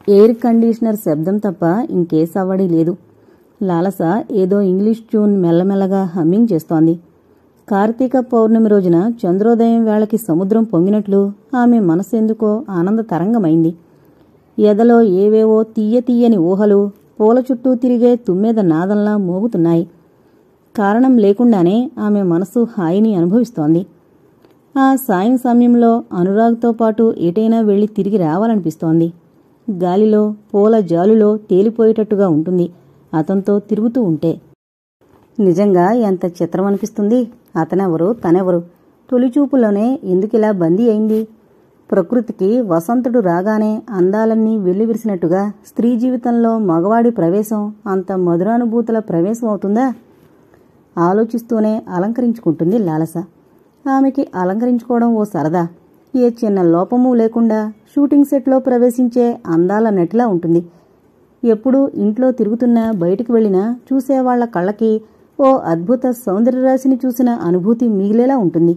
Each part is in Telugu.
ఎయిర్ కండిషనర్ శబ్దం తప్ప ఇంకే సవ్వడి లేదు. లాలస ఏదో ఇంగ్లీష్ ట్యూన్ మెల్లమెల్లగా హమ్మింగ్ చేస్తోంది. కార్తీక పౌర్ణమి రోజున చంద్రోదయం వేళకి సముద్రం పొంగినట్లు ఆమె మనస్సెందుకో ఆనంద తరంగమైంది. ఎదలో ఏవేవో తీయని ఊహలు పూల చుట్టూ తిరిగే తుమ్మెద నాదంలా మోగుతున్నాయి. కారణం లేకుండానే ఆమె మనసు హాయిని అనుభవిస్తోంది. ఆ సాయం సమయంలో అనురాగ్తో పాటు ఎటైనా వెళ్లి తిరిగి రావాలనిపిస్తోంది. గాలిలో పూల జాలులో తేలిపోయేటట్టుగా ఉంటుంది అతనితో తిరుగుతూ ఉంటే. నిజంగా ఎంత చిత్రమనిపిస్తుంది. అతనెవరు, తనెవరు? తొలిచూపులోనే ఎందుకిలా బందీ అయింది? ప్రకృతికి వసంతుడు రాగానే అందాలన్నీ వెల్లివిరిసినట్టుగా స్త్రీ జీవితంలో మగవాడి ప్రవేశం అంత మధురానుభూతుల ప్రవేశం అవుతుందా? ఆలోచిస్తూనే అలంకరించుకుంటుంది లాలస. ఆమెకి అలంకరించుకోవడం ఓ సరదా. ఏ చిన్న లోపమూ లేకుండా షూటింగ్ సెట్లో ప్రవేశించే అందాల నటిలా ఉంటుంది. ఎప్పుడూ ఇంట్లో తిరుగుతున్నా బయటికి వెళ్లినా చూసేవాళ్ల కళ్ళకి ఓ అద్భుత సౌందర్యరాశిని చూసిన అనుభూతి మిగిలేలా ఉంటుంది.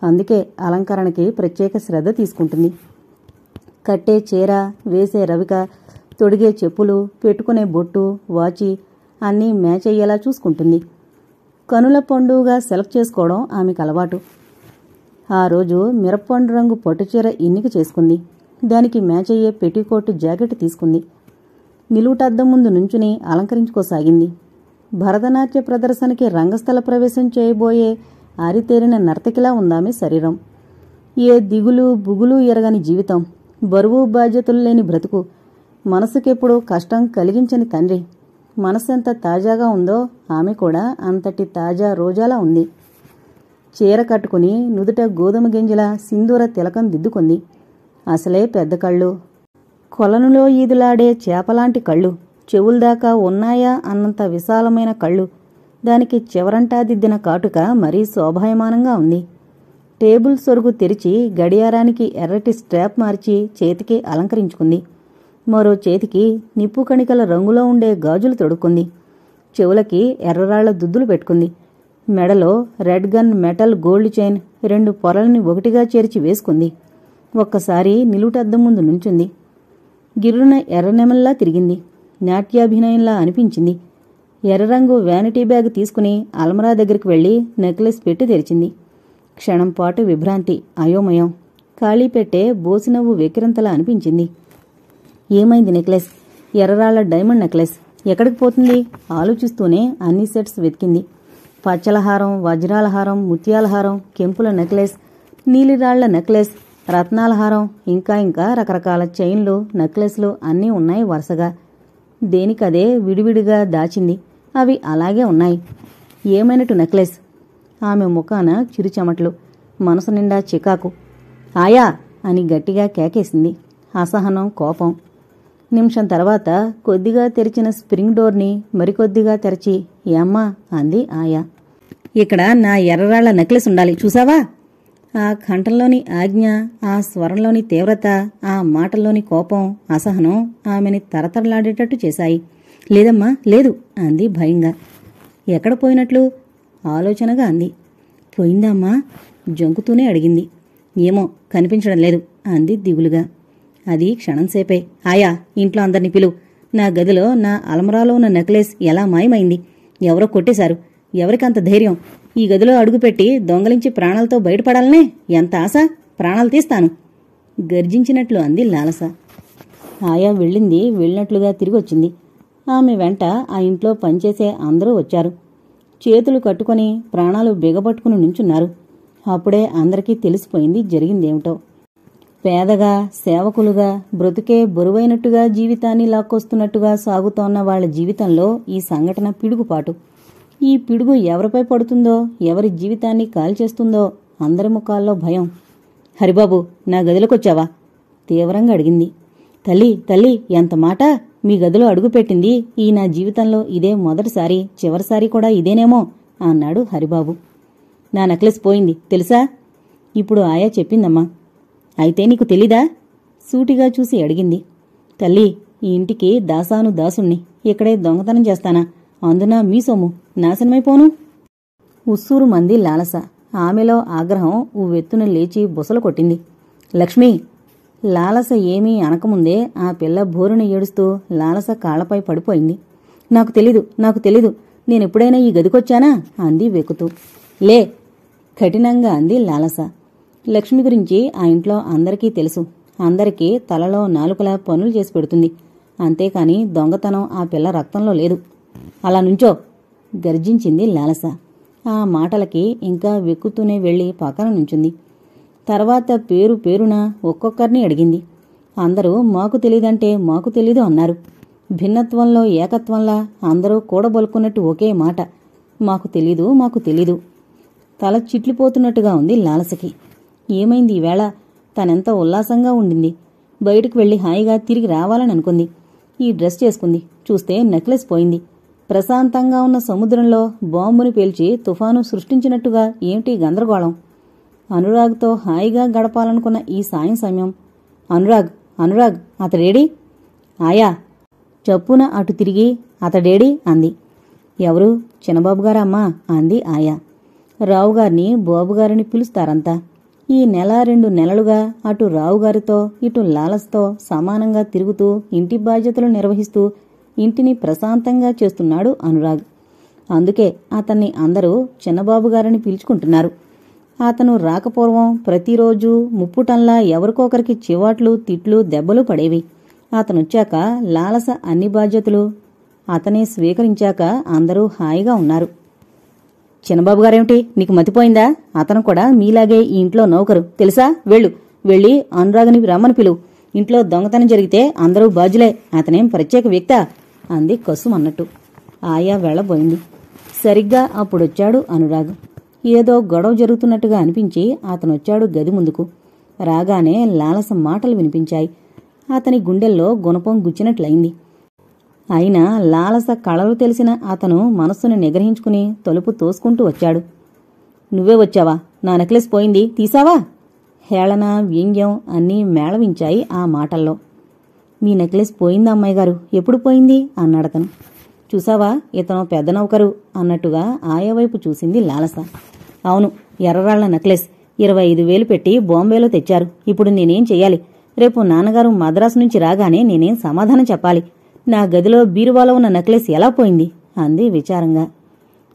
అందుకే అలంకరణకి ప్రత్యేక శ్రద్ధ తీసుకుంటుంది. కట్టే చీర, వేసే రవిక, తొడిగే చెప్పులు, పెట్టుకునే బొట్టు, వాచి అన్నీ మ్యాచ్ అయ్యేలా చూసుకుంటుంది. కనుల పండుగగా సెలెక్ట్ చేసుకోవడం ఆమెకు అలవాటు. ఆ రోజు మిరప్పండు రంగు పట్టుచీర ఎన్నిక చేసుకుంది. దానికి మ్యాచ్ అయ్యే పెట్టికోటు జాకెట్ తీసుకుంది. నిలువుటద్దం ముందు నుంచుని అలంకరించుకోసాగింది. భరతనాట్య ప్రదర్శనకి రంగస్థల ప్రవేశం చేయబోయే ఆరితేరిన నర్తకిలా ఉందామె శరీరం. ఏ దిగులు బుగులు ఎరగని జీవితం, బరువు బాధ్యతలు లేని బ్రతుకు, మనసుకెప్పుడు కష్టం కలిగించని తండ్రి. మనసెంత తాజాగా ఉందో ఆమె కూడా అంతటి తాజా రోజాలా ఉంది. చీర కట్టుకుని నుదుట గోధుమ గింజల సింధూర తిలకం దిద్దుకుంది. అసలే పెద్ద కళ్ళు, కొలనులో ఈదులాడే చేపలాంటి కళ్ళు, చెవుల్దాకా ఉన్నాయా అన్నంత విశాలమైన కళ్ళు. దానికి చివరంటా దిద్దిన కాటుక మరీ శోభాయమానంగా ఉంది. టేబుల్ సొరుగు తెరిచి గడియారానికి ఎర్రటి స్ట్రాప్ మార్చి చేతికి అలంకరించుకుంది. మరో చేతికి నిప్పు కణికల రంగులో ఉండే గాజులు తొడుక్కుంది. చెవులకి ఎర్రరాళ్ల దుద్దులు పెట్టుకుంది. మెడలో red gun metal gold chain 2 పొరల్ని ఒకటిగా చేర్చి వేసుకుంది. ఒక్కసారి నిలువుటద్దం ముందు నుంచుంది. గిర్రున ఎర్రనెమల్లా తిరిగింది. నాట్యాభినయంలా అనిపించింది. ఎర్రరంగు వ్యానిటీ బ్యాగ్ తీసుకుని అల్మరా దగ్గరికి వెళ్లి నెక్లెస్ పెట్టి తెరిచింది. క్షణంపాటు విభ్రాంతి, అయోమయం. ఖాళీ పెట్టే బోసినవ్వు వెక్కిరంతలా అనిపించింది. ఏమైంది నెక్లెస్? ఎర్రరాళ్ల డైమండ్ నెక్లెస్ ఎక్కడికి పోతుంది? ఆలోచిస్తూనే అన్ని సెట్స్ వెతికింది. పచ్చలహారం, వజ్రాలహారం, ముత్యాలహారం, కెంపుల నెక్లెస్, నీలిరాళ్ల నెక్లెస్, రత్నాలహారం, ఇంకా రకరకాల చైన్లు, నెక్లెస్లు అన్నీ ఉన్నాయి వరుసగా. దేనికదే విడివిడిగా దాచింది. అవి అలాగే ఉన్నాయి. ఏమైనట్టు నెక్లెస్? ఆమె ముఖాన చిరుచెమట్లు, మనసు నిండా చికాకు. ఆయా అని గట్టిగా కేకేసింది. అసహనం, కోపం. నిమిషం తర్వాత కొద్దిగా తెరిచిన స్ప్రింగ్ డోర్ని మరికొద్దిగా తెరచి ఏమ్మా అంది ఆయా. ఇక్కడ నా ఎర్రరాళ్ల నెక్లెస్ ఉండాలి, చూసావా? ఆ కంఠంలోని ఆజ్ఞ, ఆ స్వరంలోని తీవ్రత, ఆ మాటల్లోని కోపం, అసహనం ఆమెని తరతరలాడేటట్టు చేశాయి. లేదమ్మా, లేదు అంది భయంగా. ఎక్కడ పోయినట్లు? ఆలోచనగా అంది. పోయిందమ్మా? జంకుతూనే అడిగింది. ఏమో, కనిపించడం లేదు అంది దిగులుగా. అది క్షణంసేపే. ఆయా, ఇంట్లో అందరినీ పిలువు. నా గదిలో నా అలమరాలో ఉన్న నెక్లెస్ ఎలా మాయమైంది? ఎవరో కొట్టేశారు. ఎవరికంత ధైర్యం? ఈ గదిలో అడుగుపెట్టి దొంగలించి ప్రాణాలతో బయటపడాలనే ఎంత ఆశ? ప్రాణాలు తీస్తాను గర్జించినట్లు అంది లాలస. ఆయా వెళ్ళింది. వెళ్ళినట్లుగా తిరిగొచ్చింది. ఆమె వెంట ఆ ఇంట్లో పనిచేసే అందరూ వచ్చారు. చేతులు కట్టుకుని ప్రాణాలు బిగబట్టుకుని నుంచున్నారు. అప్పుడే అందరికీ తెలిసిపోయింది జరిగిందేమిటో. పేదగా, సేవకులుగా, బ్రతుకే బరువైనట్టుగా జీవితాన్ని లాక్కొస్తున్నట్టుగా సాగుతోన్న వాళ్ల జీవితంలో ఈ సంఘటన పిడుగుపాటు. ఈ పిడుగు ఎవరిపై పడుతుందో, ఎవరి జీవితాన్ని కాల్చేస్తుందో అందరి ముఖాల్లో భయం. హరిబాబు, నా గదిలోకొచ్చావా? తీవ్రంగా అడిగింది. తల్లి, ఎంత మాట! మీ గదిలో అడుగుపెట్టింది ఈ నా జీవితంలో ఇదే మొదటిసారి, చివరిసారి కూడా ఇదేనేమో అన్నాడు హరిబాబు. నా నెక్లెస్ పోయింది తెలుసా? ఇప్పుడు ఆయా చెప్పిందమ్మా. అయితే నీకు తెలీదా? సూటిగా చూసి అడిగింది. తల్లి, ఈ ఇంటికి దాసాను దాసుణ్ణి. ఇక్కడే దొంగతనం చేస్తానా? అందున మీ సొమ్ము నాశనమైపోను. ఉస్సూరు మంది లాలస. ఆమెలో ఆగ్రహం ఉవ్వెత్తున లేచి బుసలు కొట్టింది. లక్ష్మి! లాలస ఏమీ అనకముందే ఆ పిల్ల బోరున ఏడుస్తూ లాలస కాళ్లపై పడిపోయింది. నాకు తెలీదు నేనెప్పుడైనా ఈ గదికొచ్చానా అంది వెక్కుతూ. లే కఠినంగా అంది లాలస. లక్ష్మి గురించి ఆ ఇంట్లో అందరికీ తెలుసు. అందరికీ తలలో నాలుకలా పనులు చేసి పెడుతుంది. అంతేకాని దొంగతనం ఆ పిల్ల రక్తంలో లేదు. అలా నుంచో గర్జించింది లాలస. ఆ మాటలకి ఇంకా వెక్కుతూనే వెళ్లి పక్కన నుంచుంది. తర్వాత పేరున ఒక్కొక్కరిని అడిగింది. అందరూ మాకు తెలీదంటే మాకు తెలీదు అన్నారు. భిన్నత్వంలో ఏకత్వంలా అందరూ కూడబలుకున్నట్టు ఒకే మాట, మాకు తెలీదు. తల చిట్లిపోతున్నట్టుగా ఉంది లాలసకి. ఏమైంది ఈవేళ? తనెంత ఉల్లాసంగా ఉండింది. బయటకు వెళ్లి హాయిగా తిరిగి రావాలని అనుకుంది. ఈ డ్రెస్ చేసుకుంది. చూస్తే నెక్లెస్ పోయింది. ప్రశాంతంగా ఉన్న సముద్రంలో బాంబుని పేల్చి తుఫాను సృష్టించినట్టుగా ఏమిటి గందరగోళం? అనురాగ్తో హాయిగా గడపాలనుకున్న ఈ సాయం సమయం అనురాగ్ అతడేడి? ఆయా చప్పున అటు తిరిగి అతడేడి అంది. ఎవరు? చిన్నబాబుగారా అమ్మా అంది ఆయా. రావుగారిని బాబుగారిని పిలుస్తారంతా. ఈ నెల 2 నెలలుగా అటు రావుగారితో ఇటు లాలస్తో సమానంగా తిరుగుతూ ఇంటి బాధ్యతలు నిర్వహిస్తూ ఇంటిని ప్రశాంతంగా చేస్తున్నాడు అనురాగ్. అందుకే అతన్ని అందరూ చిన్నబాబుగారని పిలుచుకుంటున్నారు. అతను రాకపూర్వం ప్రతిరోజూ ముప్పుటంలా ఎవరికొకరికి చివాట్లు తిట్లు దెబ్బలు పడేవి. అతనొచ్చాక లాలస అన్ని బాధ్యతలు అతనే స్వీకరించాక అందరూ హాయిగా ఉన్నారు. చిన్నబాబుగారేమిటి, నీకు మతిపోయిందా? అతను కూడా మీలాగే ఈ ఇంట్లో నౌకరు తెలుసా? వెళ్ళి అనురాగ్ని రమ్మని పిలువు. ఇంట్లో దొంగతనం జరిగితే అందరూ బాధ్యులే. అతనేం ప్రత్యేక వ్యక్తా అంది కసుమన్నట్టు. ఆయా వెళ్లబోయింది. సరిగ్గా అప్పుడొచ్చాడు అనురాగ్. ఏదో గొడవ జరుగుతున్నట్టుగా అనిపించి అతనొచ్చాడు గది ముందుకు. రాగానే లాలస మాటలు వినిపించాయి. అతని గుండెల్లో గుణపం గుచ్చినట్లయింది. అయినా లాలస కళలు తెలిసిన అతను మనస్సును నిగ్రహించుకుని తలుపు తోసుకుంటూ వచ్చాడు. నువ్వే వచ్చావా? నా నెక్లెస్ పోయింది, తీసావా? హేళన వ్యంగ్యం అన్నీ మేళవించాయి ఆ మాటల్లో. మీ నెక్లెస్ పోయిందా అమ్మాయిగారు? ఎప్పుడు పోయింది అన్నాడతను. చూసావా, ఇతను పెద్ద నౌకరు అన్నట్టుగా ఆయవైపు చూసింది లాలస. అవును, ఎర్రరాళ్ల నెక్లెస్ 25,000 పెట్టి బాంబేలో తెచ్చారు. ఇప్పుడు నేనేం చెయ్యాలి? రేపు నాన్నగారు మద్రాసు నుంచి రాగానే నేనేం సమాధానం చెప్పాలి? నా గదిలో బీరువాలో ఉన్న నెక్లెస్ ఎలా పోయింది అంది విచారంగా.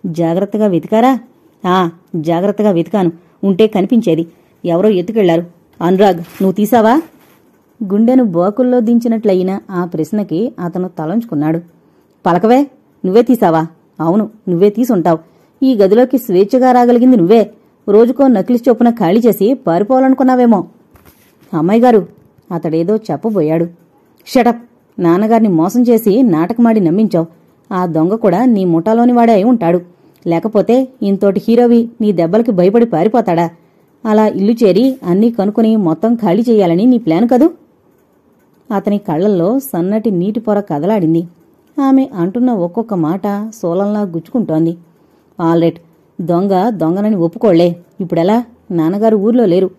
జాగ్రత్తగా వెతికారా? జాగ్రత్తగా వెతికాను. ఉంటే కనిపించేది. ఎవరో ఎత్తుకెళ్లారు. అనురాగ్, నువ్వు తీసావా? గుండెను బోకుల్లో దించినట్లయిన ఆ ప్రశ్నకి అతను తలంచుకున్నాడు. పలకవే, నువ్వే తీసావా? అవును, నువ్వే తీసుంటావు. ఈ గదిలోకి స్వేచ్ఛగా రాగలిగింది నువ్వే. రోజుకో నకిలీ చొప్పున ఖాళీ చేసి పారిపోవాలనుకున్నావేమో. అమ్మాయిగారు అతడేదో చెప్పబోయాడు. షటప్, నాన్నగారిని మోసం చేసి నాటకమాడి నమ్మించావు. ఆ దొంగ కూడా నీ ముఠాలోని వాడే అయి ఉంటాడు. లేకపోతే ఇంతోటి హీరోవి నీ దెబ్బలకి భయపడి పారిపోతాడా? అలా ఇల్లు చేరి అన్నీ కనుక్కుని మొత్తం ఖాళీ చెయ్యాలని నీ ప్లాన్ కదూ? అతని కళ్లల్లో సన్నటి నీటి పొర కదలాడింది. ఆమె అంటున్న ఒక్కొక్క మాట సోలంలా గుచ్చుకుంటోంది. ఆల్రైట్, దొంగనని ఒప్పుకోళ్లే. ఇప్పుడెలా? నాన్నగారు ఊర్లో లేరు.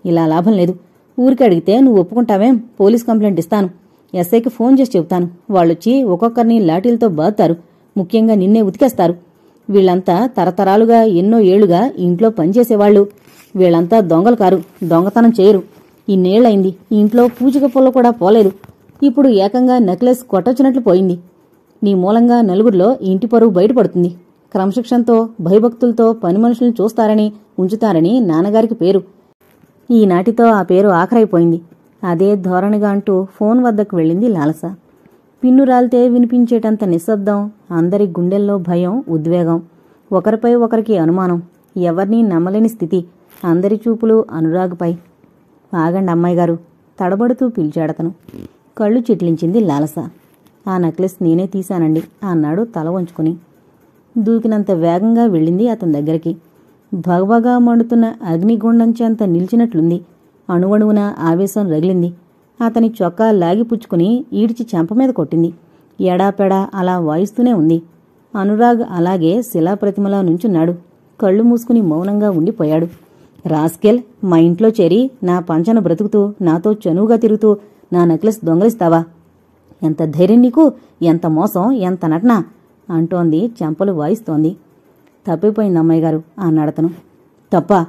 ఇలా లాభం లేదు. ఊరికి అడిగితే నువ్వు ఒప్పుకుంటావేం? పోలీస్ కంప్లైంట్ ఇస్తాను. ఎస్ఐకి ఫోన్ చేసి చెబుతాను. వాళ్ళొచ్చి ఒక్కొక్కరిని లాఠీలతో బాదుతారు. ముఖ్యంగా నిన్నే ఉతికేస్తారు. వీళ్లంతా తరతరాలుగా ఎన్నో ఏళ్లుగా ఇంట్లో పనిచేసేవాళ్లు. వీళ్లంతా దొంగలు కారు, దొంగతనం చేయరు. ఇన్నేళ్లయింది ఈ ఇంట్లో పూచిక పుల్ల కూడా పోలేదు. ఇప్పుడు ఏకంగా నెక్లెస్ కొట్టొచ్చినట్లు పోయింది. నీ మూలంగా నలుగురిలో ఇంటి పరువు బయటపడుతుంది. క్రమశిక్షణతో భయభక్తులతో పని మనుషుల్ని చూస్తారని ఉంచుతారని నాన్నగారికి పేరు. ఈనాటితో ఆ పేరు ఆఖరైపోయింది. అదే ధోరణిగా అంటూ ఫోన్ వద్దకు వెళ్ళింది లాలస. పిన్ను రాలితే వినిపించేటంత నిశ్శబ్దం. అందరి గుండెల్లో భయం, ఉద్వేగం. ఒకరిపై ఒకరికి అనుమానం. ఎవర్నీ నమ్మలేని స్థితి. అందరి చూపులు అనురాగ్పై. ఆగండి అమ్మాయిగారు తడబడుతూ పిలిచాడతను. కళ్ళు చిట్లించింది లాలస. ఆ నెక్లెస్ నేనే తీశానండి అన్నాడు తల వంచుకుని. దూకినంత వేగంగా వెళ్ళింది అతని దగ్గరికి. భగభగా మండుతున్న అగ్నిగుండంచెంత నిలిచినట్లుంది. అణువణువున ఆవేశం రగిలింది. అతని చొక్కా లాగిపుచ్చుకుని ఈడ్చి చెంపమీద కొట్టింది. ఎడాపెడా అలా వాయిస్తూనే ఉంది. అనురాగ్ అలాగే శిలాప్రతిమలా నుంచున్నాడు. కళ్ళు మూసుకుని మౌనంగా ఉండిపోయాడు. రాస్కెల్, మా ఇంట్లో చేరి నా పంచన బ్రతుకుతూ నాతో చనువుగా తిరుగుతూ నా నెక్లెస్ దొంగలిస్తావా? ఎంత ధైర్యం నీకు? ఎంత మోసం, ఎంత నటన అంటోంది చెంపలు వాయిస్తోంది. తప్పిపోయింది అమ్మాయిగారు అన్నాడతను. తప్పా?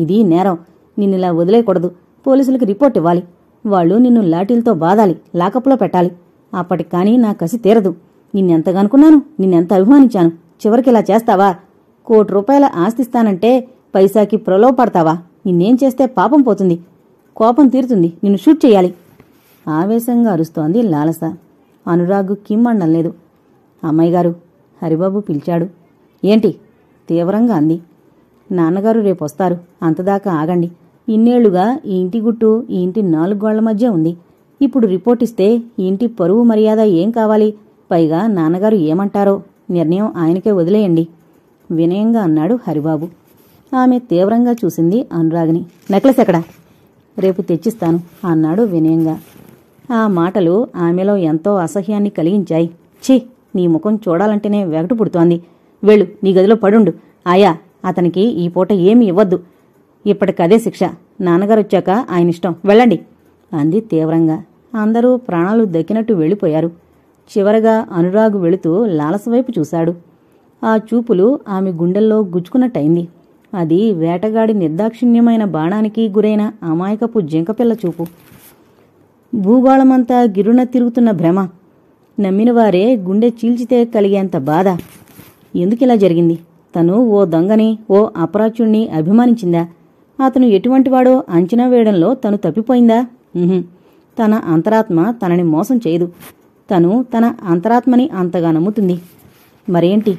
ఇది నేరం. నిన్నిలా వదిలేయకూడదు. పోలీసులకి రిపోర్ట్ ఇవ్వాలి. వాళ్ళు నిన్ను లాఠీలతో బాదాలి, లాకప్లో పెట్టాలి. అప్పటికి కానీ నా కసి తీరదు. నిన్నెంతగనుకున్నాను, నిన్నెంత అభిమానించాను. చివరికిలా చేస్తావా? ₹1,00,00,000 ఆస్తిస్తానంటే పైసాకి ప్రలోభపడతావా? నిన్నేం చేస్తే పాపం పోతుంది, కోపం తీరుతుంది, నిన్ను షూట్ చెయ్యాలి. ఆవేశంగా అరుస్తోంది లాలస. అనురాగ్ కిమ్మనలేదు. అమ్మాయిగారు, హరిబాబు పిలిచాడు. ఏంటి? తీవ్రంగా అంది. నాన్నగారు రేపొస్తారు, అంతదాకా ఆగండి. ఇన్నేళ్లుగా ఈ ఇంటి గుట్టు ఈ ఇంటి 4 గోళ్ల మధ్య ఉంది. ఇప్పుడు రిపోర్ట్ ఇస్తే ఈ ఇంటి పరువు మర్యాద ఏం కావాలి? పైగా నాన్నగారు ఏమంటారో నిర్ణయం ఆయనకే వదిలేయండి వినయంగా అన్నాడు హరిబాబు. ఆమె తీవ్రంగా చూసింది అనురాగ్ని. నెక్లెస్ ఎక్కడా? రేపు తెచ్చిస్తాను అన్నాడు వినయంగా. ఆ మాటలు ఆమెలో ఎంతో అసహ్యాన్ని కలిగించాయి. ఛీ, నీ ముఖం చూడాలంటేనే వెగటు పుడుతోంది. వెళ్ళు, నీ గదిలో పడుండు. ఆయా, అతనికి ఈ పూట ఏమీ ఇవ్వద్దు. ఇప్పటికదే శిక్ష. నాన్నగారొచ్చాక ఆయనిష్టం, వెళ్ళండి అంది తీవ్రంగా. అందరూ ప్రాణాలు దక్కినట్టు వెళ్ళిపోయారు. చివరగా అనురాగ్ వెళుతూ లాలసవైపు చూశాడు. ఆ చూపులు ఆమె గుండెల్లో గుచ్చుకున్నట్టయింది. అది వేటగాడి నిర్దాక్షిణ్యమైన బాణానికి గురైన అమాయకపు జింకపిల్ల చూపు. భూగోళమంతా గిరున తిరుగుతున్న భ్రమ. నమ్మినవారే గుండె చీల్చితే కలిగేంత బాధ. ఎందుకిలా జరిగింది? తను ఓ దొంగని, ఓ అపరాచుణ్ణి అభిమానించిందా? అతను ఎటువంటివాడో అంచనా వేయడంలో తను తప్పిపోయిందా? తన అంతరాత్మ తనని మోసం చేయదు. తను తన అంతరాత్మని అంతగా నమ్ముతుంది. మరేంటి?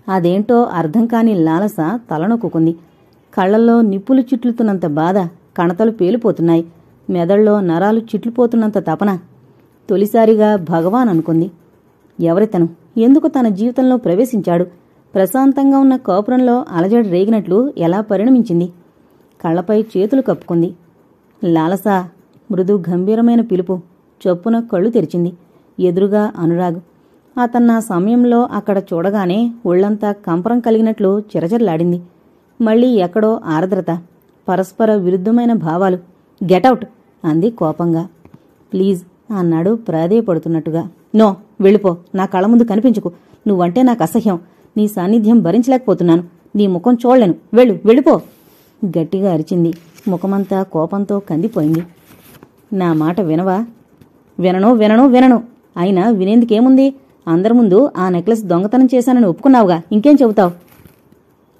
అదేంటో అర్థం కాని లాలస తలనొక్కుంది. కళ్లల్లో నిప్పులు చిట్లుతున్నంత బాధ, కణతలు పేలిపోతున్నాయి. మెదళ్లో నరాలు చిట్లిపోతున్నంత తపన. తొలిసారిగా భగవాన్ అనుకుంది. ఎవరితను? ఎందుకు తన జీవితంలో ప్రవేశించాడు? ప్రశాంతంగా ఉన్న కాపురంలో అలజడి రేగినట్లు ఎలా పరిణమించింది? కళ్లపై చేతులు కప్పుకుంది. లాలస మృదు గంభీరమైన పిలుపు. చొప్పున కళ్ళు తెరిచింది. ఎదురుగా అనురాగ్. అతన్నా సమయంలో అక్కడ చూడగానే ఒళ్లంతా కంపరం కలిగినట్లు చిరచిరలాడింది. మళ్లీ ఎక్కడో ఆర్ద్రత, పరస్పర విరుద్ధమైన భావాలు. గెటౌట్ అంది కోపంగా. ప్లీజ్ అన్నాడు ప్రాధేయపడుతున్నట్టుగా. నో, వెళ్ళిపో. నా కళ్ళ ముందు కనిపించుకు. నువ్వంటే నాకు అసహ్యం. నీ సాన్నిధ్యం భరించలేకపోతున్నాను. నీ ముఖం చూడలేను. వెళ్ళు, వెళ్ళిపో గట్టిగా అరిచింది. ముఖమంతా కోపంతో కందిపోయింది. నా మాట వినవా? వినను. అయినా వినేందుకేముంది? అందరి ముందు ఆ నెక్లెస్ దొంగతనం చేశానని ఒప్పుకున్నావుగా, ఇంకేం చెబుతావు?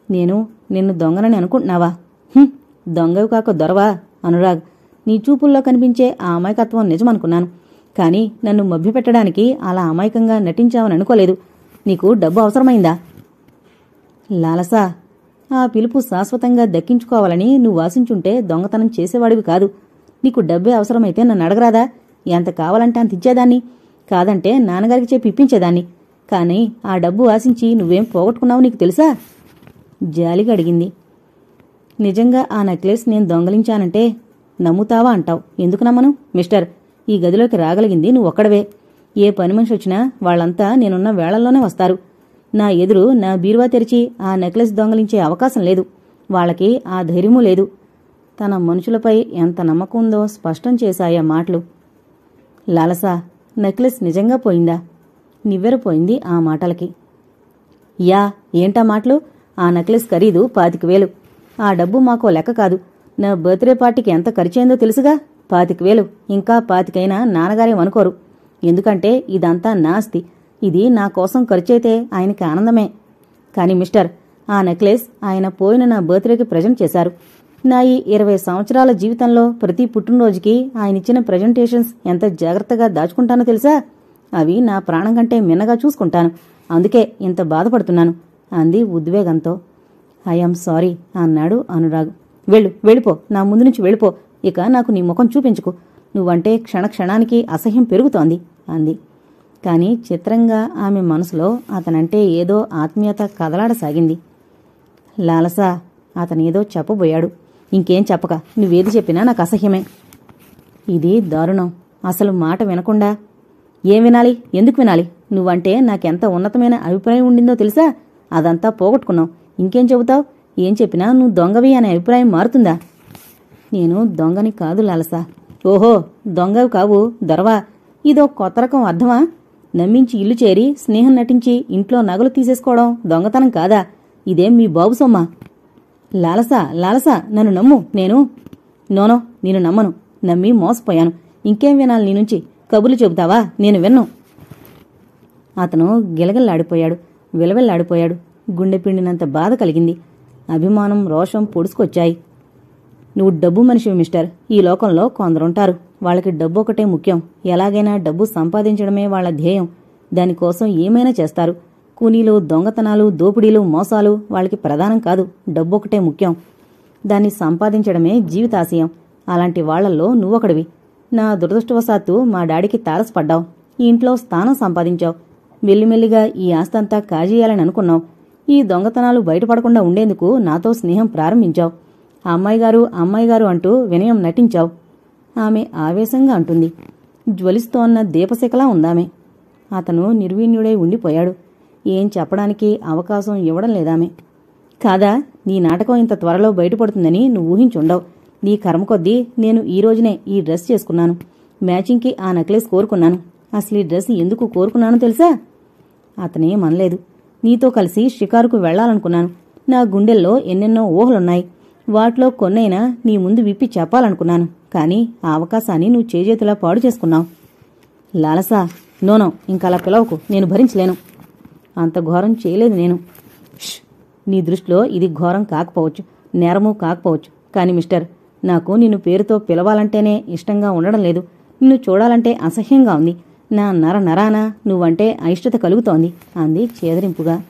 నిన్ను దొంగనని అనుకుంటున్నావా? దొంగవి కాక దొరవా? అనురాగ్, నీ చూపుల్లో కనిపించే ఆ అమాయకత్వం నిజమనుకున్నాను. కాని నన్ను మభ్యపెట్టడానికి అలా అమాయకంగా నటించావని అనుకోలేదు. నీకు డబ్బు అవసరమైందా? లాలసా, ఆ పిలుపు శాశ్వతంగా దక్కించుకోవాలని నువ్వు ఆశించుంటే దొంగతనం చేసేవాడివి కాదు. నీకు డబ్బే అవసరమైతే నన్ను అడగరాదా? ఎంత కావాలంటే అంత ఇచ్చేదాన్ని. కాదంటే నాన్నగారికి చెప్పి ఇప్పించేదాన్ని. కాని ఆ డబ్బు ఆశించి నువ్వేం పోగొట్టుకున్నావు నీకు తెలుసా? జాలిగా అడిగింది. నిజంగా ఆ నెక్లెస్ నేను దొంగలించానంటే నమ్ముతావా అంటావు. ఎందుకు నమ్మను? మిస్టర్, ఈ గదిలోకి రాగలిగింది నువ్వొక్కడవే. ఏ పని మనిషి వచ్చినా వాళ్లంతా నేనున్న వేళల్లోనే వస్తారు. నా ఎదురు నా బీరువా తెరిచి ఆ నెక్లెస్ దొంగలించే అవకాశం లేదు. వాళ్ళకి ఆ ధైర్యమూ లేదు. తన మనుషులపై ఎంత నమ్మకం ఉందో స్పష్టం చేశాయా మాటలు. లాలసా, నెక్లెస్ నిజంగా పోయిందా? నివ్వెరపోయింది ఆ మాటలకి. యా, ఏంటా మాటలు? ఆ నెక్లెస్ ఖరీదు 25,000. ఆ డబ్బు మాకో లెక్క కాదు. నా బర్త్డే పార్టీకి ఎంత ఖర్చయిందో తెలుసుగా. 25,000. ఇంకా 25 నాన్నగారేమనుకోరు. ఎందుకంటే ఇదంతా నా ఆస్తి. ఇది నా కోసం ఖర్చయితే ఆయనకి ఆనందమే. కాని మిస్టర్, ఆ నెక్లెస్ ఆయన పోయిన నా బర్త్డేకి ప్రజెంట్ చేశారు. నా ఈ 20 సంవత్సరాల జీవితంలో ప్రతి పుట్టినరోజుకి ఆయనిచ్చిన ప్రజెంటేషన్స్ ఎంత జాగ్రత్తగా దాచుకుంటానో తెలుసా? అవి నా ప్రాణం కంటే మిన్నగా చూసుకుంటాను. అందుకే ఇంత బాధపడుతున్నాను అంది ఉద్వేగంతో. ఐఎమ్ సారీ అన్నాడు అనురాగ్. వెళ్ళిపో. నా ముందు నుంచి వెళ్ళిపో. ఇక నాకు నీ ముఖం చూపించుకు. నువ్వంటే క్షణక్షణానికి అసహ్యం పెరుగుతోంది అంది. కాని చిత్రంగా ఆమె మనసులో అతనంటే ఏదో ఆత్మీయత కదలాడసాగింది. లాలసా, అతనేదో చెప్పబోయాడు. ఇంకేం చెప్పక నువ్వేది చెప్పినా నాకు అసహ్యమే. ఇది దారుణం. అసలు మాట వినకుండా. ఏం వినాలి? ఎందుకు వినాలి? నువ్వంటే నాకెంత ఉన్నతమైన అభిప్రాయం ఉండిందో తెలుసా? అదంతా పోగొట్టుకున్నావు. ఇంకేం చెబుతావు? ఏం చెప్పినా నువ్వు దొంగవి అనే అభిప్రాయం మారుతుందా? నేను దొంగని కాదు లాలసా. ఓహో, దొంగవి కావు, దొరవా. ఇదో కొత్త రకం అర్థమా? నమ్మించి ఇల్లు చేరి స్నేహం నటించి ఇంట్లో నగలు తీసేసుకోవడం దొంగతనం కాదా? ఇదేం మీ బాబు సొమ్మా? లాలసా, నన్ను నమ్ము. నోనో, నేను నమ్మను. నమ్మి మోసపోయాను. ఇంకేం వినాలి నీ నుంచి? కబుర్లు చెబుతావా? నేను విన్ను. అతను గిలగిల్లాడిపోయాడు, విలవిల్లాడిపోయాడు. గుండె పిండినంత బాధ కలిగింది. అభిమానం, రోషం పొడుచుకొచ్చాయి. నువ్వు డబ్బు మనిషివి మిస్టర్. ఈ లోకంలో కొందరుంటారు, వాళ్ళకి డబ్బు ఒకటే ముఖ్యం. ఎలాగైనా డబ్బు సంపాదించడమే వాళ్ళ ధ్యేయం. దానికోసం ఏమైనా చేస్తారు. కూనీలు, దొంగతనాలు, దోపిడీలు, మోసాలు వాళ్ళకి ప్రధానం కాదు. డబ్బు ఒకటే ముఖ్యం. దాన్ని సంపాదించడమే జీవితాశయం. అలాంటి వాళ్లల్లో నువ్వొకడివి. నా దురదృష్టవశాత్తు మా డాడీకి తారసపడ్డావు. ఈ ఇంట్లో స్థానం సంపాదించావు. మెల్లిమెల్లిగా ఈ ఆస్తంతా కాజేయాలని అనుకున్నావు. ఈ దొంగతనాలు బయటపడకుండా ఉండేందుకు నాతో స్నేహం ప్రారంభించావు. అమ్మాయిగారు అంటూ వినయం నటించావు. ఆమె ఆవేశంగా అంటుంది. జ్వలిస్తోన్న దీపశిఖలా ఉందామె. అతను నిర్వీణ్యుడై ఉండిపోయాడు. ఏం చెప్పడానికి అవకాశం ఇవ్వడం లేదామె. కాదా, నీ నాటకం ఇంత త్వరలో బయటపడుతుందని నువ్వు ఊహించుండవు. నీ కర్మ కొద్దీ నేను ఈ రోజునే ఈ డ్రెస్ చేసుకున్నాను. మ్యాచింగ్కి ఆ నెక్లెస్ కోరుకున్నాను. అసలు ఈ డ్రెస్ ఎందుకు కోరుకున్నానో తెలుసా? అతనేమనలేదు. నీతో కలిసి షికారుకు వెళ్లాలనుకున్నాను. నా గుండెల్లో ఎన్నెన్నో ఊహలున్నాయి. వాటిలో కొన్నైనా నీ ముందు విప్పి చెప్పాలనుకున్నాను. కానీ ఆ అవకాశాన్ని నువ్వు చేజేతులా పాడు చేసుకున్నావు. లాలసా, నోనో, ఇంకలా పిలవకు. నేను భరించలేను. అంత ఘోరం చేయలేదు నేను. నీ దృష్టిలో ఇది ఘోరం కాకపోవచ్చు, నేరమూ కాకపోవచ్చు. కాని మిస్టర్, నాకు నిన్ను పేరుతో పిలవాలంటేనే ఇష్టంగా ఉండడం లేదు. నిన్ను చూడాలంటే అసహ్యంగా ఉంది. నా నరాన నువ్వంటే అయిష్టత కలుగుతోంది అంది చేదరింపుగా.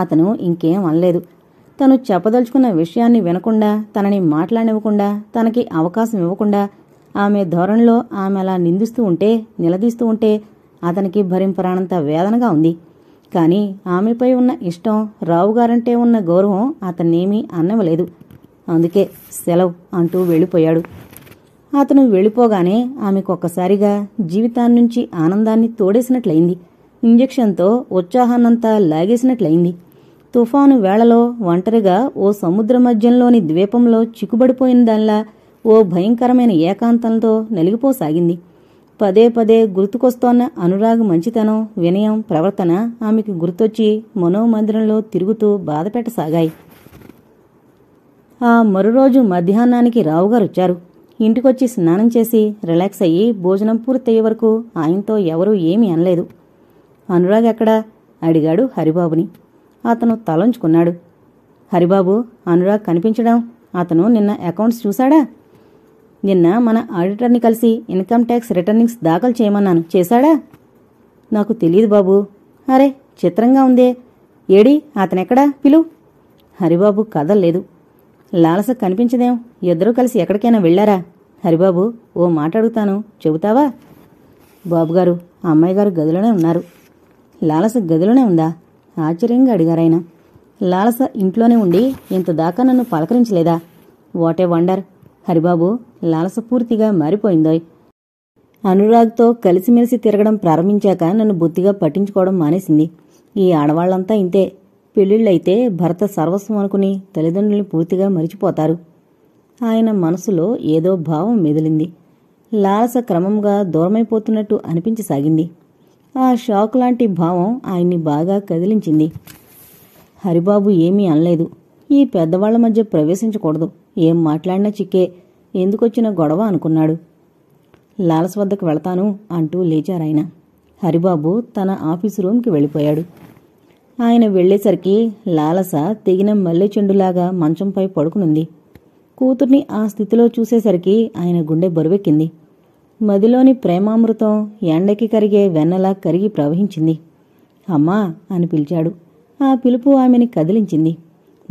అతను ఇంకేం అనలేదు. తను చెప్పదలుచుకున్న విషయాన్ని వినకుండా, తనని మాట్లాడనివ్వకుండా, తనకి అవకాశం ఇవ్వకుండా, ఆమె ధోరణిలో ఆమె అలా నిందిస్తూ ఉంటే, నిలదీస్తూ ఉంటే అతనికి భరింపరానంత వేదనగా ఉంది. కాని ఆమెపై ఉన్న ఇష్టం, రావుగారంటే ఉన్న గౌరవం అతన్నేమీ అన్నవలేదు. అందుకే సెలవు అంటూ వెళ్ళిపోయాడు. అతను వెళ్ళిపోగానే ఆమెకొక్కసారిగా జీవితాన్నించి ఆనందాన్ని తోడేసినట్లయింది. ఇంజెక్షన్తో ఉత్సాహాన్నంతా లాగేసినట్లయింది. తుఫాను వేళలో ఒంటరిగా ఓ సముద్ర మధ్యంలోని ద్వీపంలో చిక్కుబడిపోయిన దానిలా ఓ భయంకరమైన ఏకాంతంతో నలిగిపోసాగింది. పదే పదే గుర్తుకొస్తోన్న అనురాగ్ మంచితనం, వినయం, ప్రవర్తన ఆమెకు గుర్తొచ్చి మనోమందిరంలో తిరుగుతూ బాధపెట్టసాగాయి. ఆ మరురోజు మధ్యాహ్నానికి రావుగారొచ్చారు. ఇంటికొచ్చి స్నానం చేసి రిలాక్స్ అయ్యి భోజనం పూర్తయ్యే వరకు ఆయనతో ఎవరూ ఏమీ అనలేదు. అనురాగ్ ఎక్కడా అడిగాడు హరిబాబుని. అతను తలంచుకున్నాడు. హరిబాబు, అనురాగ్ కనిపించడం. అతను నిన్న అకౌంట్స్ చూశాడా? నిన్న మన ఆడిటర్ని కలిసి ఇన్కమ్ ట్యాక్స్ రిటర్నింగ్స్ దాఖలు చేయమన్నాను. చేశాడా? నాకు తెలీదు బాబూ. అరే, చిత్రంగా ఉందే. ఏడి, అతనెక్కడా? పిలు. హరిబాబు కదల్లేదు. లాలస కనిపించదేం. ఇద్దరూ కలిసి ఎక్కడికైనా వెళ్లారా? హరిబాబు, ఓ మాట అడుగుతాను, చెబుతావా? బాబుగారు, అమ్మాయిగారు గదిలోనే ఉన్నారు. లాలస గదిలోనే ఉందా? ఆశ్చర్యంగా అడిగారాయన. లాలస ఇంట్లోనే ఉండి ఇంతదాకా నన్ను పలకరించలేదా? What a wonder. Haribabu, Lalasa పూర్తిగా మారిపోయిందోయ్. అనురాగ్తో కలిసిమెలిసి తిరగడం ప్రారంభించాక నన్ను బొత్తిగా పట్టించుకోవడం మానేసింది. ఈ ఆడవాళ్లంతా ఇంతే. పెళ్లిళ్ళైతే భర్త సర్వస్వం అనుకుని తల్లిదండ్రుల్ని పూర్తిగా మరిచిపోతారు. ఆయన మనసులో ఏదో భావం మెదిలింది. లాలస క్రమంగా దూరమైపోతున్నట్టు అనిపించసాగింది. ఆ షాక్ లాంటి భావం ఆయన్ని బాగా కదిలించింది. హరిబాబు ఏమీ అనలేదు. ఈ పెద్దవాళ్ల మధ్య ప్రవేశించకూడదు. ఏం మాట్లాడినా చిక్కే. ఎందుకొచ్చిన గొడవ అనుకున్నాడు. లాలస వద్దకు వెళతాను అంటూ లేచారాయన. హరిబాబు తన ఆఫీసు రూంకి వెళ్ళిపోయాడు. ఆయన వెళ్లేసరికి లాలస తెగిన మల్లె చెండులాగా మంచంపై పడుకునుంది. కూతుర్ని ఆ స్థితిలో చూసేసరికి ఆయన గుండె బరువెక్కింది. మదిలోని ప్రేమామృతం ఎండకి కరిగే వెన్నలా కరిగి ప్రవహించింది. అమ్మా అని పిలిచాడు. ఆ పిలుపు ఆమెని కదిలించింది.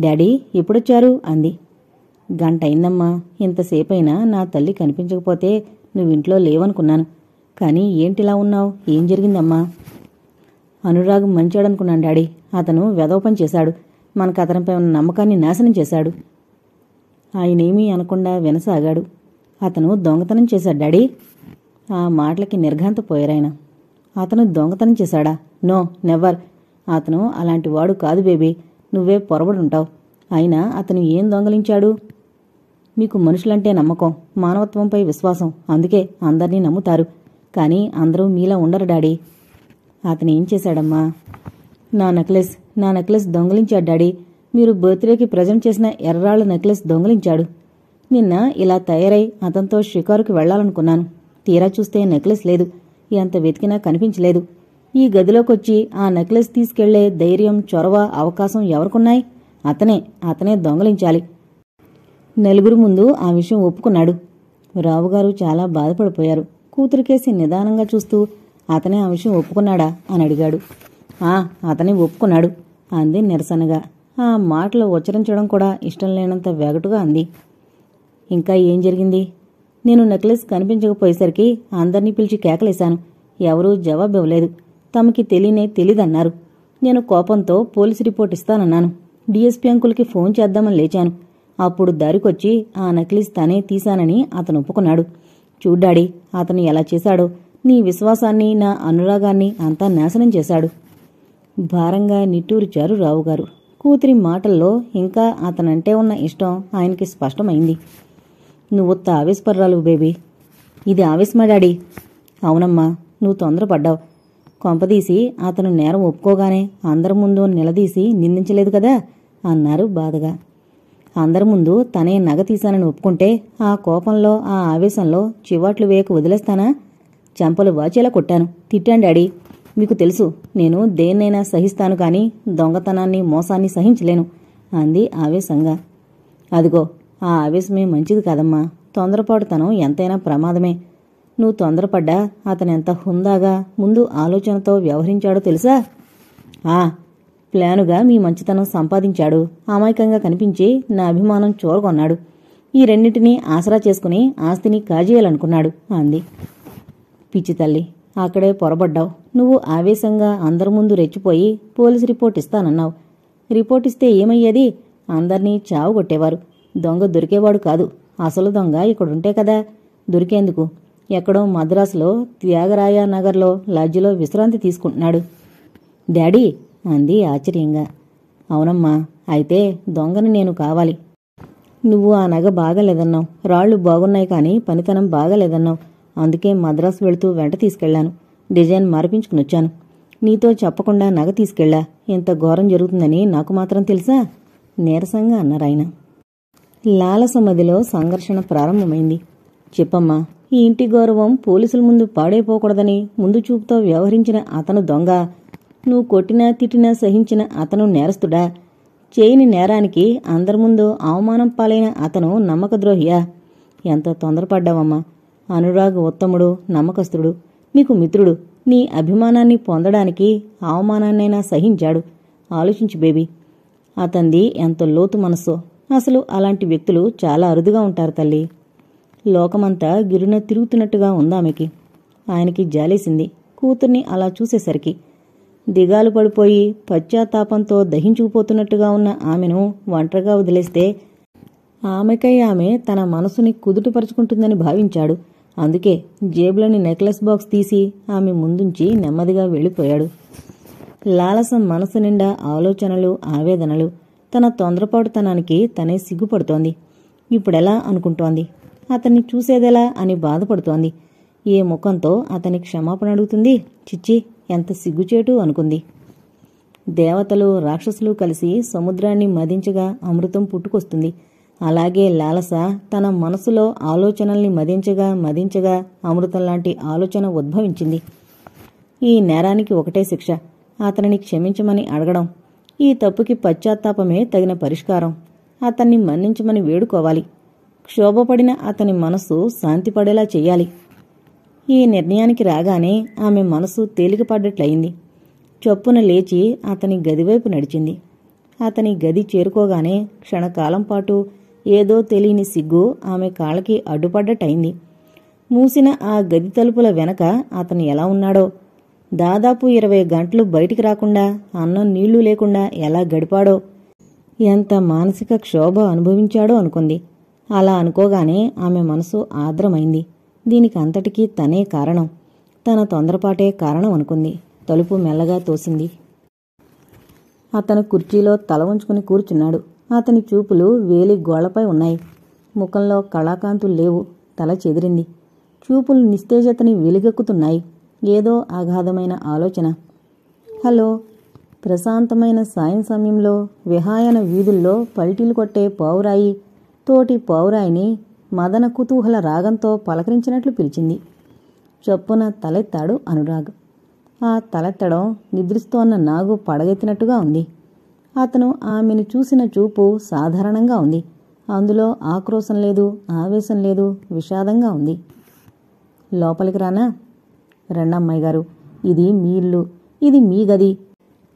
డాడీ ఎప్పుడొచ్చారు అంది. గంటయిందమ్మా. ఇంతసేపైనా నా తల్లి కనిపించకపోతే నువ్వింట్లో లేవనుకున్నాను. కాని ఏంటిలా ఉన్నావు? ఏం జరిగిందమ్మా? అనురాగ్ మంచాడనుకున్నాను డాడీ. అతను వెధవ పని చేశాడు. మనకు అతనిపై ఉన్న నమ్మకాన్ని నాశనం చేశాడు. ఆయనేమీ అనకుండా వినసాగాడు. అతను దొంగతనం చేశాడు డాడీ. ఆ మాటలకి నిర్ఘాంతపోయారాయన. అతను దొంగతనం చేశాడా? No, never. అతను అలాంటి వాడు కాదు బేబీ. నువ్వే పొరబడుంటావు. అయినా అతను ఏం దొంగలించాడు? మీకు మనుషులంటే నమ్మకం, మానవత్వంపై విశ్వాసం. అందుకే అందర్నీ నమ్ముతారు. కానీ అందరూ మీలా ఉండరు డాడీ. అతనేం చేశాడమ్మా? నా నెక్లెస్ దొంగలించాడు డాడీ. మీరు బర్త్డేకి ప్రజెంట్ చేసిన ఎర్రాళ్ల నెక్లెస్ దొంగలించాడు. నిన్న ఇలా తయారై అతనితో షికారుకి వెళ్లాలనుకున్నాను. తీరా చూస్తే నెక్లెస్ లేదు. ఎంత వెతికినా కనిపించలేదు. ఈ గదిలోకొచ్చి ఆ నెక్లెస్ తీసుకెళ్లే ధైర్యం, చొరవ, అవకాశం ఎవరికున్నాయి? అతనే దొంగలించాలి. నలుగురు ముందు ఆ విషయం ఒప్పుకున్నాడు. రావుగారు చాలా బాధపడిపోయారు. కూతురికేసి నిదానంగా చూస్తూ అతనే ఆ విషయం ఒప్పుకున్నాడా అని అడిగాడు. అతనే ఒప్పుకున్నాడు అంది నిరసనగా. ఆ మాటలు ఉచ్చరించడం కూడా ఇష్టం లేనంత వెగటుగా అంది. ఇంకా ఏం జరిగింది? నేను నెక్లెస్ కనిపించకపోయేసరికి అందర్నీ పిలిచి కేకలేశాను. ఎవరూ జవాబివ్వలేదు. తమకి తెలీదన్నారు. నేను కోపంతో పోలీసు రిపోర్ట్ ఇస్తానన్నాను. డీఎస్పీ అంకుల్కి ఫోన్ చేద్దామని లేచాను. అప్పుడు దారికొచ్చి ఆ నెక్లెస్ తనే తీశానని అతను ఒప్పుకున్నాడు. చూడ్డాడి, అతను ఎలా చేశాడో. నీ విశ్వాసాన్ని, నా అనురాగాన్ని అంతా నాశనం చేశాడు. భారంగా నిట్టూర్చారు రావుగారు. కూతురి మాటల్లో ఇంకా అతనంటే ఉన్న ఇష్టం ఆయనకి స్పష్టమైంది. నువ్వొత్త ఆవేశపర్రాలు బేబీ. ఇది ఆవేశమా డాడీ? అవునమ్మా, నువ్వు తొందరపడ్డావు. కొంపదీసి అతను నేరం ఒప్పుకోగానే అందరి ముందు నిలదీసి నిందించలేదు కదా అన్నారు బాధగా. అందరి ముందు తనే నగ తీశానని ఒప్పుకుంటే ఆ కోపంలో, ఆ ఆవేశంలో చివాట్లు వేయక వదిలేస్తానా? చెంపలు వాచేలా కొట్టాను. తిట్టాను డాడీ. మీకు తెలుసు, నేను దేన్నైనా సహిస్తాను కాని దొంగతనాన్ని, మోసాన్ని సహించలేను అంది ఆవేశంగా. అదిగో, ఆ ఆవేశమే మంచిది కాదమ్మా. తొందరపాటుతనం ఎంతైనా ప్రమాదమే. నువ్వు తొందరపడ్డా అతనెంత హుందాగా, ముందు ఆలోచనతో వ్యవహరించాడో తెలుసా? ప్లానుగా మీ మంచితనం సంపాదించాడు. అమాయకంగా కనిపించి నా అభిమానం చూరగొన్నాడు. ఈ రెండింటినీ ఆసరా చేసుకుని ఆస్తిని కాజేయాలనుకున్నాడు అంది. పిచ్చి తల్లి, అక్కడే పొరబడ్డావు. నువ్వు ఆవేశంగా అందరి ముందు రెచ్చిపోయి పోలీసు రిపోర్ట్ ఇస్తానన్నావు. రిపోర్ట్ ఇస్తే ఏమయ్యేది? అందర్నీ చావుగొట్టేవారు. దొంగ దొరికేవాడు కాదు. అసలు దొంగ ఇక్కడుంటే కదా. దొరికేందుకు ఎక్కడో మద్రాసులో త్యాగరాయ నగర్లో లాడ్జిలో విశ్రాంతి తీసుకుంటున్నాడు. డాడీ అంది ఆశ్చర్యంగా. అవునమ్మా, అయితే దొంగని నేను కావాలి. నువ్వు ఆ నగ బాగాలేదన్నావు. రాళ్లు బాగున్నాయి కానీ పనితనం బాగాలేదన్నావు. అందుకే మద్రాసు వెళుతూ వెంట తీసుకెళ్లాను. డిజైన్ మార్పించుకునొచ్చాను. నీతో చెప్పకుండా నగ తీసుకెళ్లా. ఇంత ఘోరం జరుగుతుందని నాకు మాత్రం తెలుసా? నీరసంగా అన్నారాయన. లాలసమదిలో సంఘర్షణ ప్రారంభమైంది. చెప్పమ్మా, ఈ ఇంటి గౌరవం పోలీసుల ముందు పాడైపోకూడదని ముందు చూపుతో వ్యవహరించిన అతను దొంగ. నువ్వు కొట్టినా తిట్టినా సహించిన అతను నేరస్తుడా? చేయని నేరానికి అందరి ముందు అవమానం పాలైన అతను నమ్మకద్రోహియా? ఎంత తొందరపడ్డావమ్మా. అనురాగ్ ఉత్తముడు, నమ్మకస్తుడు, నీకు మిత్రుడు. నీ అభిమానాన్ని పొందడానికి అవమానాన్నైనా సహించాడు. ఆలోచించు బేబీ. అతంది ఎంత లోతు మనస్సో. అసలు అలాంటి వ్యక్తులు చాలా అరుదుగా ఉంటారు తల్లి. లోకమంతా గిరున తిరుగుతున్నట్టుగా ఉందామెకి. ఆయనకి జాలేసింది కూతుర్ని అలా చూసేసరికి. దిగాలు పడిపోయి పశ్చాత్తాపంతో దహించుకుపోతున్నట్టుగా ఉన్న ఆమెను ఒంటరిగా వదిలేస్తే ఆమెకై ఆమె తన మనసుని కుదుటపరుచుకుంటుందని భావించాడు. అందుకే జేబులోని నెక్లెస్ బాక్స్ తీసి ఆమె ముందుంచి నెమ్మదిగా వెళ్ళిపోయాడు. లాలసం మనసు నిండా ఆలోచనలు, ఆవేదనలు. తన తొందరపాటుతనానికి తనే సిగ్గుపడుతోంది. ఇప్పుడెలా అనుకుంటోంది. అతన్ని చూసేదెలా అని బాధపడుతోంది. ఏ ముఖంతో అతని క్షమాపణ అడుగుతుంది? చిచ్చి, ఎంత సిగ్గుచేటు అనుకుంది. దేవతలు, రాక్షసులు కలిసి సముద్రాన్ని మదించగా అమృతం పుట్టుకొస్తుంది. అలాగే లాలస తన మనసులో ఆలోచనల్ని మదించగా అమృతంలాంటి ఆలోచన ఉద్భవించింది. ఈ నేరానికి ఒకటే శిక్ష, అతనిని క్షమించమని అడగడం. ఈ తప్పుకి పశ్చాత్తాపమే తగిన పరిష్కారం. అతన్ని మన్నించమని వేడుకోవాలి. క్షోభపడిన అతని మనసు శాంతిపడేలా చెయ్యాలి. ఈ నిర్ణయానికి రాగానే ఆమె మనసు తేలికపడ్డట్లయింది. చొప్పున లేచి అతని గదివైపు నడిచింది. అతని గది చేరుకోగానే క్షణకాలం పాటు ఏదో తెలియని సిగ్గు ఆమె కాళ్ళకి అడ్డుపడ్డట్టయింది. మూసిన ఆ గది తలుపుల వెనక అతను ఎలా ఉన్నాడో, దాదాపు 20 గంటలు బయటికి రాకుండా, అన్నం నీళ్లు లేకుండా ఎలా గడిపాడో, ఎంత మానసిక క్షోభ అనుభవించాడో అనుకుంది. అలా అనుకోగానే ఆమె మనసు ఆర్ద్రమైంది. దీనికి అంతటికీ తనే కారణం, తన తొందరపాటే కారణం అనుకుంది. తలుపు మెల్లగా తోసింది. అతను కుర్చీలో తల వంచుకుని కూర్చున్నాడు. అతని చూపులు వేలి గోళ్లపై ఉన్నాయి. ముఖంలో కళాకాంతులు లేవు. తల చెదిరింది. చూపులు నిస్తేజతని వెలుగెక్కుతున్నాయి. ఏదో అగాధమైన ఆలోచన. హలో. ప్రశాంతమైన సాయం సమయంలో విహాయన వీధుల్లో పల్టీలు కొట్టే పావురాయి తోటి పౌరాయిని మదన కుతూహల రాగంతో పలకరించినట్లు పిలిచింది. చొప్పున తలెత్తాడు అనురాగ్. ఆ తలెత్తడం నిద్రిస్తోన్న నాగు పడగెత్తినట్టుగా ఉంది. అతను ఆమెను చూసిన చూపు సాధారణంగా ఉంది. అందులో ఆక్రోశం లేదు, ఆవేశం లేదు, విషాదంగా ఉంది. లోపలికి రానా? రండమ్మాయి గారు, ఇది మీ ఇల్లు, ఇది మీ గది.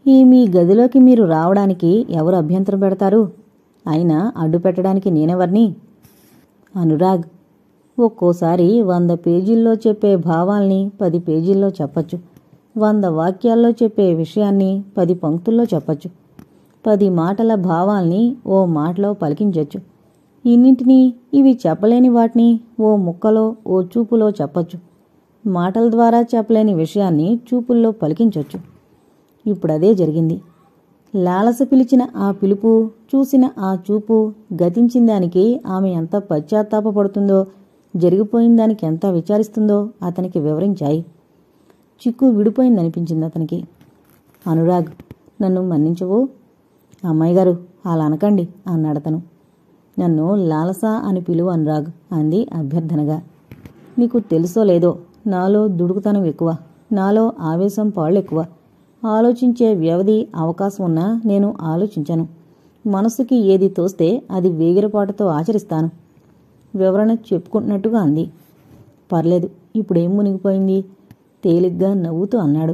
ఈ మీ గదిలోకి మీరు రావడానికి ఎవరు అభ్యంతరం పెడతారు? అయినా అడ్డు పెట్టడానికి నేనెవర్ని? అనురాగ్, ఒక్కోసారి 100 పేజీల్లో చెప్పే భావాల్ని 10 పేజీల్లో చెప్పచ్చు. 100 వాక్యాల్లో చెప్పే విషయాన్ని 10 పంక్తుల్లో చెప్పచ్చు. 10 మాటల భావాల్ని ఓ మాటలో పలికించొచ్చు. ఇన్నింటినీ, ఇవి చెప్పలేని వాటిని ఓ ముక్కలో, ఓ చూపులో చెప్పచ్చు. మాటల ద్వారా చెప్పలేని విషయాన్ని చూపుల్లో పలికించొచ్చు. ఇప్పుడదే జరిగింది. లాలస పిలిచిన ఆ పిలుపు, చూసిన ఆ చూపు, గతించిన దానికి ఆమె ఎంత పశ్చాత్తాపపడుతుందో, జరిగిపోయిన దానికి ఎంత విచారిస్తుందో అతనికి వివరించాయి. చిక్కు విడిపోయిందనిపించింది అతనికి. అనురాగ్, నన్ను మన్నించవు? అమ్మాయి గారు, అలా అనకండి అన్నాడతను. నన్ను లాలస అని పిలువు అనురాగ్ అంది అభ్యర్థనగా. నీకు తెలుసో లేదో, నాలో దుడుకుతనం ఎక్కువ, నాలో ఆవేశం పాళ్ళెక్కువ. ఆలోచించే వ్యవధి, అవకాశం ఉన్నా నేను ఆలోచించను. మనసుకి ఏది తోస్తే అది వేగిరపాటుతో ఆచరిస్తాను. వివరణ చెప్పుకుంటున్నట్టుగా అంది. పర్లేదు, ఇప్పుడేం మునిగిపోయింది? తేలిగ్గా నవ్వుతూ అన్నాడు.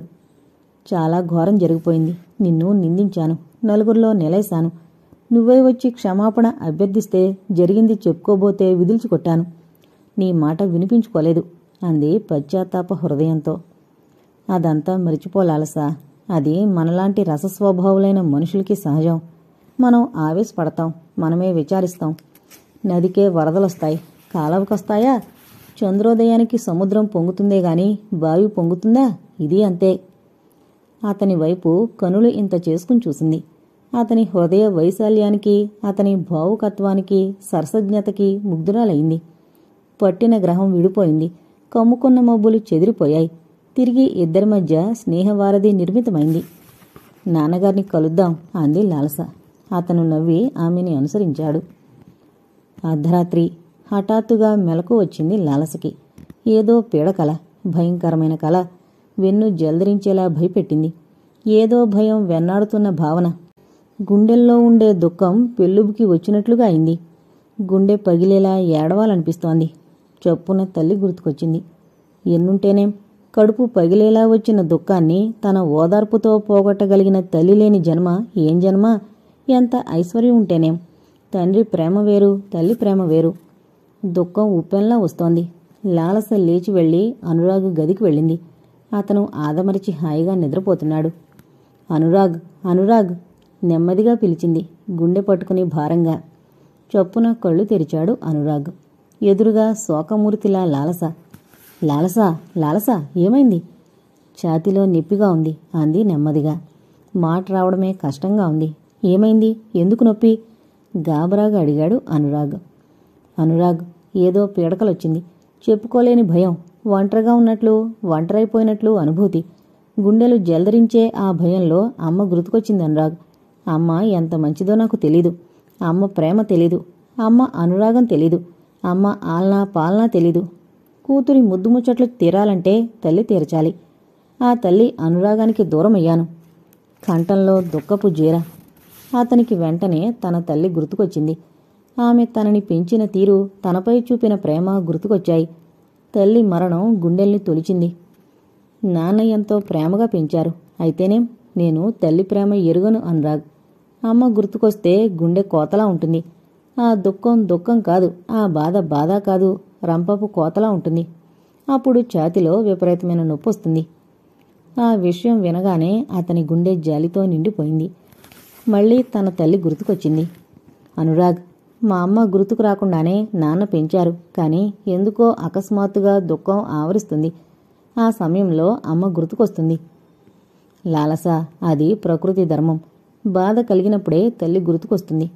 చాలా ఘోరం జరిగిపోయింది. నిన్ను నిందించాను, నలుగురిలో నిలేశాను. నువ్వే వచ్చి క్షమాపణ అభ్యర్థిస్తే జరిగింది చెప్పుకోబోతే విదిల్చుకొట్టాను. నీ మాట వినిపించుకోలేదు అంది పశ్చాత్తాప హృదయంతో. అదంతా మరిచిపోలాలసా. అది మనలాంటి రసస్వభావులైన మనుషులకి సహజం. మనం ఆవేశపడతాం, మనమే విచారిస్తాం. నదికే వరదలొస్తాయి, కాలవకొస్తాయా? చంద్రోదయానికి సముద్రం పొంగుతుందే గాని బావి పొంగుతుందా? ఇది అంతే. అతని వైపు కనులు ఇంత చేసుకుని చూసింది. అతని హృదయ వైశాల్యానికి, అతని భావుకత్వానికి, సరసజ్ఞతకి ముగ్ధురాలయ్యింది. పట్టిన గ్రహం విడిపోయింది. కమ్ముకున్న మబ్బులు చెదిరిపోయాయి. తిరిగి ఇద్దరి మధ్య స్నేహవారధి నిర్మితమైంది. నాన్నగారిని కలుద్దాం అంది లాలస. అతను నవ్వి ఆమెని అనుసరించాడు. అర్ధరాత్రి. హఠాత్తుగా మెలకు వచ్చింది లాలసకి. ఏదో పీడకల, భయంకరమైన కల. వెన్ను జల్దరించేలా భయపెట్టింది. ఏదో భయం వెన్నాడుతున్న భావన. గుండెల్లో ఉండే దుఃఖం పెళ్ళుబుకి వచ్చినట్లుగా అయింది. గుండె పగిలేలా ఏడవాలనిపిస్తోంది. చప్పున తల్లి గుర్తుకొచ్చింది. ఎన్నుంటేనేం, కడుపు పగిలేలా వచ్చిన దుఃఖాన్ని తన ఓదార్పుతో పోగొట్టగలిగిన తల్లి లేని జన్మ ఏం జన్మ? ఎంత ఐశ్వర్యం ఉంటేనేం. తండ్రి ప్రేమ వేరు, తల్లి ప్రేమ వేరు. దుఃఖం ఉప్పెన్లా వస్తోంది. లాలస లేచి వెళ్లి అనురాగ్ గదికి వెళ్ళింది. అతను ఆదమరిచి హాయిగా నిద్రపోతున్నాడు. అనురాగ్, అనురాగ్ నెమ్మదిగా పిలిచింది, గుండె పట్టుకుని భారంగా. చప్పున కళ్ళు తెరిచాడు అనురాగ్. ఎదురుగా శోకమూర్తిలా లాలస. లాలస, లాలస, ఏమైంది? ఛాతీలో నొప్పిగా ఉంది అంది నెమ్మదిగా. మాట రావడమే కష్టంగా ఉంది. ఏమైంది? ఎందుకు నొప్పి? గాబరాగా అడిగాడు అనురాగ్. అనురాగ్, ఏదో పీడకలొచ్చింది. చెప్పుకోలేని భయం. ఒంటరిగా ఉన్నట్లు, ఒంటరైపోయినట్లు అనుభూతి. గుండెలు జల్దరించే ఆ భయంలో అమ్మ గుర్తుకొచ్చింది అనురాగ్. అమ్మ ఎంత మంచిదో నాకు తెలీదు. అమ్మ ప్రేమ తెలీదు. అమ్మ అనురాగం తెలీదు. అమ్మ ఆలనా పాలనా తెలీదు. కూతురి ముద్దు ముచ్చట్లు తీరాలంటే తల్లి తీర్చాలి. ఆ తల్లి అనురాగానికి దూరమయ్యాను. కంఠంలో దుఃఖపు జీర. అతనికి వెంటనే తన తల్లి గుర్తుకొచ్చింది. ఆమె తనని పెంచిన తీరు, తనపై చూపిన ప్రేమ గుర్తుకొచ్చాయి. తల్లి మరణం గుండెల్ని తొలిచింది. నాన్న ఎంతో ప్రేమగా పెంచారు. అయితేనేం, నేను తల్లి ప్రేమ ఎరుగను అనురాగ్. అమ్మ గుర్తుకొస్తే గుండె కోతలా ఉంటుంది. ఆ దుఃఖం దుఃఖం కాదు, ఆ బాధ బాధ కాదు, రంపపు కోతలా ఉంటుంది. అప్పుడు ఛాతిలో విపరీతమైన నొప్పి వస్తుంది. ఆ విషయం వినగానే అతని గుండె జాలితో నిండిపోయింది. మళ్లీ తన తల్లి గుర్తుకొచ్చింది. అనురాగ్, మా అమ్మ గుర్తుకు రాకుండానే నాన్న పెంచారు. కానీ ఎందుకో అకస్మాత్తుగా దుఃఖం ఆవరిస్తుంది. ఆ సమయంలో అమ్మ గుర్తుకొస్తుంది. లాలస, అది ప్రకృతి ధర్మం. బాధ కలిగినప్పుడే తల్లి గుర్తుకొస్తుంది.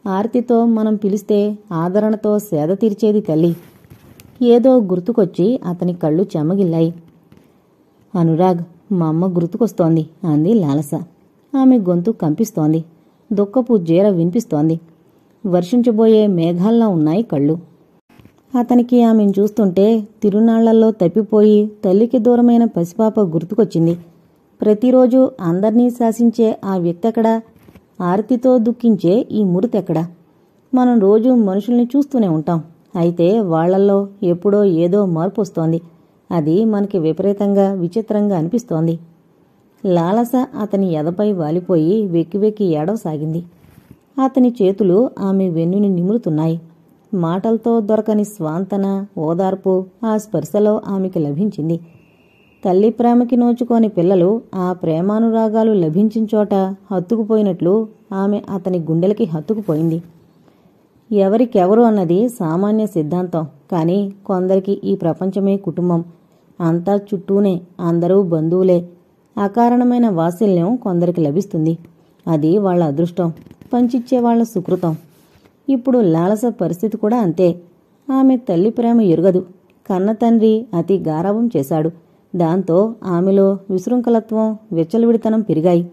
ఆర్తితో మనం పిలిస్తే ఆదరణతో సేద తీర్చేది తల్లి. ఏదో గుర్తుకొచ్చి అతని కళ్ళు చెమ్మగిల్లాయి. అనురాగ్, మా అమ్మ గుర్తుకొస్తోంది అంది లాలస. ఆమె గొంతు కంపిస్తోంది. దుఃఖపు జీర వినిపిస్తోంది. వర్షించబోయే మేఘాల్లా ఉన్నాయి కళ్ళు. అతనికి ఆమెను చూస్తుంటే తిరునాళ్లలో తప్పిపోయి తల్లికి దూరమైన పసిపాప గుర్తుకొచ్చింది. ప్రతిరోజు అందర్నీ శాసించే ఆ వ్యక్తెక్కడా? ఆర్తితో దుఃఖించే ఈ మురితెక్కడా? మనం రోజూ మనుషుల్ని చూస్తూనే ఉంటాం. అయితే వాళ్లల్లో ఎప్పుడో ఏదో మార్పు వస్తోంది. అది మనకి విపరీతంగా విచిత్రంగా అనిపిస్తోంది. లాలస అతని ఎదపై వాలిపోయి వెక్కి వెక్కి ఏడవసాగింది. అతని చేతులు ఆమె వెన్నుని నిమురుతున్నాయి. మాటలతో దొరకని స్వాంతన, ఓదార్పు ఆ స్పర్శలో ఆమెకి లభించింది. తల్లి ప్రేమకి నోచుకోని పిల్లలు ఆ ప్రేమానురాగాలు లభించిన చోట హత్తుకుపోయినట్లు ఆమె అతని గుండెలకి హత్తుకుపోయింది. ఎవరికెవరు అన్నది సామాన్య సిద్ధాంతం. కానీ కొందరికి ఈ ప్రపంచమే కుటుంబం. అంతా చుట్టూనే, అందరూ బంధువులే. అకారణమైన వాత్సల్యం కొందరికి లభిస్తుంది. అది వాళ్ల అదృష్టం, పంచిచ్చే వాళ్ల సుకృతం. ఇప్పుడు లాలస పరిస్థితి కూడా అంతే. ఆమె తల్లి ప్రేమ ఎరుగదు. కన్న తండ్రి అతి గారాబం చేశాడు. దాంతో ఆమెలో విశృంఖలత్వం, విచ్చలవిడితనం పెరిగాయి.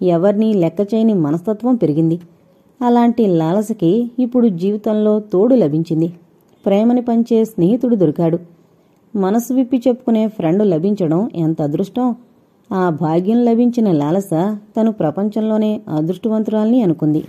ఎవర్నీ లెక్కచేయని మనస్తత్వం పెరిగింది. అలాంటి లాలసకి ఇప్పుడు జీవితంలో తోడు లభించింది. ప్రేమని పంచే స్నేహితుడు దొరికాడు. మనసు విప్పి చెప్పుకునే ఫ్రెండ్ లభించడం ఎంత అదృష్టం! ఆ భాగ్యం లభించిన లాలస తను ప్రపంచంలోనే అదృష్టవంతురాల్ని అనుకుంది.